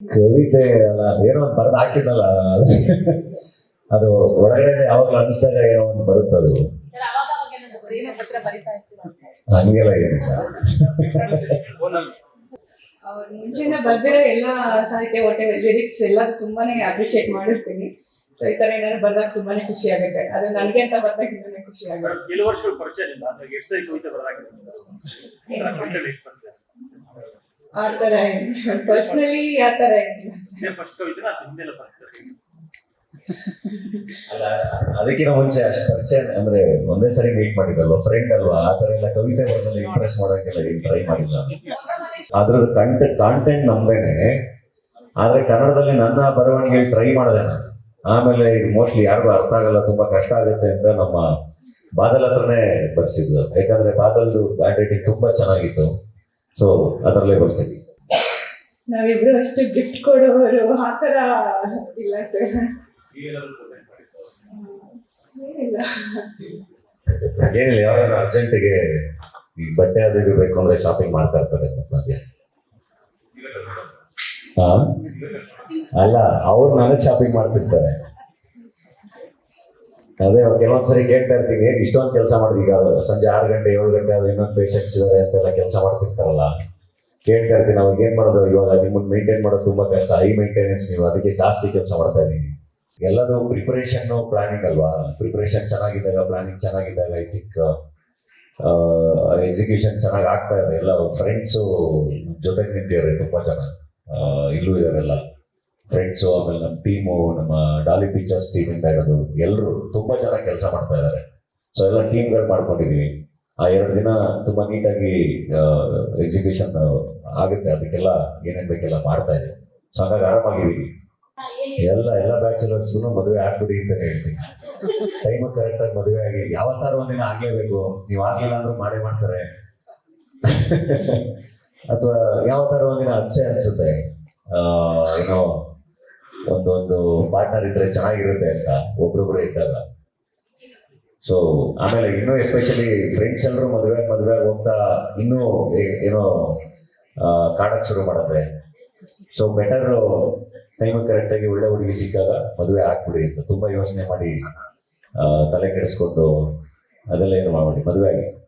ಕವಿತೆ ಅಲ್ಲ ಏನೋ ಒಂದು ಬರೆದು ಹಾಕಿದ್ನಲ್ಲ ಅದು ಒಳಗಡೆ ಯಾವಾಗ್ಲೂ ಅನಿಸ್ದಾಗ ಏನೋ ಒಂದು ಬರುತ್ತದು. ಸರ್ ಅವಾಗ ಅವಾಗ ಏನಾದ್ರು ಪ್ರೇಮ ಪತ್ರ ಬರಿತಾ ಇರ್ತೀರಾ? ಹಂಗೆಲ್ಲ ಏನಿಲ್ಲ. ಅವ್ರ ಮುಂಚೆನ ಬರ್ದಿರೋ ಎಲ್ಲ ಸಾಹಿತ್ಯ ಒಟ್ಟೆ ಲಿರಿಕ್ಸ್ ಎಲ್ಲ ತುಂಬಾನೇ ಅಪ್ರಿಶಿಯೇಟ್ ಮಾಡಿರ್ತೀನಿ. ಸೊ ಈ ತರ ಏನಾದ್ರು ಬರ್ದಾಗ ತುಂಬಾನೇ ಖುಷಿ ಆಗುತ್ತೆ. ಅದು ನನಗೆ ಅಂತ ಬರ್ದಾಗ ಇನ್ನೂ ಖುಷಿ ಆಗುತ್ತೆ. ಕೆಲವು ವರ್ಷಗಳು ಪರಿಚಯ ಇಲ್ಲ ಅಂದ್ರೆ ಎಷ್ಟು ಸರಿ ಕವಿತೆ ಬರೆದಾಗಿದೆ ಆ ತರ ಪರ್ಸನಲಿ ಆ ತರ ಏನಿಲ್ಲ. ಫಸ್ಟ್ ಕವಿತೆನ ಹಿಂದೆಲ್ಲ ಬರ್ತಾರೆ. ಅಲ್ಲ ಅದಕ್ಕಿಂತ ಮುಂಚೆ ಅಷ್ಟು ಪರಿಚಯ ಅಂದ್ರೆ ಒಂದೇ ಸರಿ ಮೀಟ್ ಮಾಡಿದಲ್ವ, ಫ್ರೆಂಡ್ ಅಲ್ವಾ, ಆ ತರ ಎಲ್ಲ ಕವಿತೆ ಬರೆದಲ್ಲಿ ಇಂಪ್ರೆಸ್ ಮಾಡೋಕ್ಕೆಲ್ಲ ಏನು ಟ್ರೈ ಮಾಡಿಲ್ಲ. ಅದ್ರದ್ದು ಕಾಂಟೆಂಟ್ ನಮ್ದೇನೆ, ಆದ್ರೆ ಕನ್ನಡದಲ್ಲಿ ನನ್ನ ಬರವಣಿಗೆ ಟ್ರೈ ಮಾಡಿದೆ ನಾನು. ಆಮೇಲೆ ಇದು ಮೋಸ್ಟ್ಲಿ ಯಾರಿಗೂ ಅರ್ಥ ಆಗಲ್ಲ, ತುಂಬಾ ಕಷ್ಟ ಆಗುತ್ತೆ ಅಂತ ನಮ್ಮ ಬಾದಲ್ ಹತ್ರನೇ ಬರ್ಸಿದ್ದು. ಯಾಕಂದ್ರೆ ಬಾದಲ್ದು ಹ್ಯಾಂಡ್ ರೈಟಿಂಗ್ ತುಂಬಾ ಚೆನ್ನಾಗಿತ್ತು. ಸೊ ಅದರಲ್ಲೇ ಬರ್ಸಿದ್ವಿ. ನಾವಿಬ್ರು ಅಷ್ಟು ಗಿಫ್ಟ್ ಕೊಡೋರು ಆ ತರ ಇಲ್ಲ ಸರ್. ಏನಿಲ್ಲ. ಏನಿಲ್ಲ, ಯಾವಾಗ ಅರ್ಜೆಂಟಿಗೆ ಈ ಬಟ್ಟೆ ಅದು ಇದು ಬೇಕು ಅಂದ್ರೆ ಶಾಪಿಂಗ್ ಮಾಡ್ತಾ ಇರ್ತಾರೆ ಮಧ್ಯ. ಹಾ ಅಲ್ಲ, ಅವ್ರು ನನಗೆ ಶಾಪಿಂಗ್ ಮಾಡ್ತಿರ್ತಾರೆ. ಅದೇ ಕೆಲವೊಂದ್ಸರಿ ಕೇಳ್ತಾ ಇರ್ತೀನಿ, ಇಷ್ಟೊಂದು ಕೆಲಸ ಮಾಡಿದ, ಈಗ ಸಂಜೆ 6 ಗಂಟೆ 7 ಗಂಟೆ ಅದು ಇನ್ನೊಂದು ಪೇಷಂಟ್ಸ್ ಇದಾರೆ ಅಂತೆಲ್ಲ ಕೆಲಸ ಮಾಡ್ತಿರ್ತಾರಲ್ಲ, ಕೇಳ್ತಾ ಇರ್ತೀನಿ ಅವಾಗ ಏನ್ ಮಾಡೋದು, ಇವಾಗ ನಿಮ್ಮನ್ನು ಮೇಂಟೈನ್ ಮಾಡೋದು ತುಂಬಾ ಕಷ್ಟ, ಐ ಮೇಂಟೆನೆನ್ಸ್, ನೀವು ಅದಕ್ಕೆ ಜಾಸ್ತಿ ಕೆಲಸ ಮಾಡ್ತಾ ಇದ್ದೀನಿ. ಎಲ್ಲದು ಪ್ರಿಪರೇಷನ್ ಪ್ಲಾನಿಂಗ್ ಅಲ್ವಾ. ಪ್ರಿಪರೇಷನ್ ಚೆನ್ನಾಗಿದ್ದಾಗ, ಪ್ಲಾನಿಂಗ್ ಚೆನ್ನಾಗಿದ್ದಾಗ, ಐ ಥಿಂಕ್ ಎಕ್ಸಿಕ್ಯೂಷನ್ ಚೆನ್ನಾಗಿ ಆಗ್ತಾ ಇದೆ. ಎಲ್ಲ ಫ್ರೆಂಡ್ಸು ಜೊತೆಗೆ ನಿಂತಿದ್ದಾರೆ ತುಂಬಾ ಜನ, ಇಲ್ಲೂ ಇದಾರೆಲ್ಲ ಫ್ರೆಂಡ್ಸು. ಆಮೇಲೆ ನಮ್ಮ ಟೀಮು, ನಮ್ಮ ಡಾಲಿ ಪಿಕ್ಚರ್ಸ್ ಟೀಮಿಂದ ಇರೋದು ಎಲ್ಲರೂ ತುಂಬಾ ಚೆನ್ನಾಗಿ ಕೆಲಸ ಮಾಡ್ತಾ ಇದ್ದಾರೆ. ಸೊ ಎಲ್ಲ ಟೀಮ್ಗಳು ಮಾಡ್ಕೊಂಡಿದೀವಿ. ಆ 2 ದಿನ ತುಂಬಾ ನೀಟಾಗಿ ಎಕ್ಸಿಕ್ಯೂಷನ್ ಆಗುತ್ತೆ. ಅದಕ್ಕೆಲ್ಲ ಏನೇನ್ ಬೇಕೆಲ್ಲ ಮಾಡ್ತಾ ಇದ್ದೀವಿ. ಸೊ ಹಾಗಾಗಿ ಆರಾಮಾಗಿದ್ದೀವಿ. ಎಲ್ಲ ಬ್ಯಾಚುಲರ್ಸ್ಗೂ ಮದುವೆ ಆಗ್ಬಿಡಿ ಅಂತಾನೆ ಹೇಳ್ತೀನಿ. ಟೈಮ್ ಕರೆಕ್ಟಾಗಿ ಮದುವೆ ಆಗಿ ಯಾವತ್ತಾರು ಒಂದಿನ ಆಗ್ಲೇಬೇಕು. ನೀವು ಆಗ್ಲಿಲ್ಲ ಅಂದ್ರೂ ಮಾಡೇ ಮಾಡ್ತಾರೆ. ಅಥವಾ ಯಾವತ್ತಾರು ಒಂದಿನ ಅನ್ಸುತ್ತೆ ಏನೋ ಒಂದೊಂದು ಪಾರ್ಟ್ನರ್ ಇದ್ರೆ ಚೆನ್ನಾಗಿರುತ್ತೆ ಅಂತ, ಒಬ್ರೊಬ್ರು ಇದ್ದಾಗ. ಸೊ ಆಮೇಲೆ ಇನ್ನೂ ಎಸ್ಪೆಷಲಿ ಫ್ರೆಂಡ್ಸ್ ಎಲ್ಲರೂ ಮದುವೆ ಹೋಗ್ತಾ ಇನ್ನೂ ಏನೋ ಕಾಡಕ್ ಶುರು ಮಾಡಿದ್ರೆ, ಸೊ ಬೆಟರ್ ಟೈಮ್ ಕರೆಕ್ಟಾಗಿ ಒಳ್ಳೆ ಹುಡುಗಿ ಸಿಕ್ಕಾಗ ಮದುವೆ ಆಗ್ಬಿಡಿ ಅಂತ ತುಂಬಾ ಯೋಚನೆ ಮಾಡಿ ತಲೆ ಕೆಡಿಸ್ಕೊಂಡು ಅದೆಲ್ಲ ಏನು ಮಾಡಿ ಮದುವೆ ಆಗಿ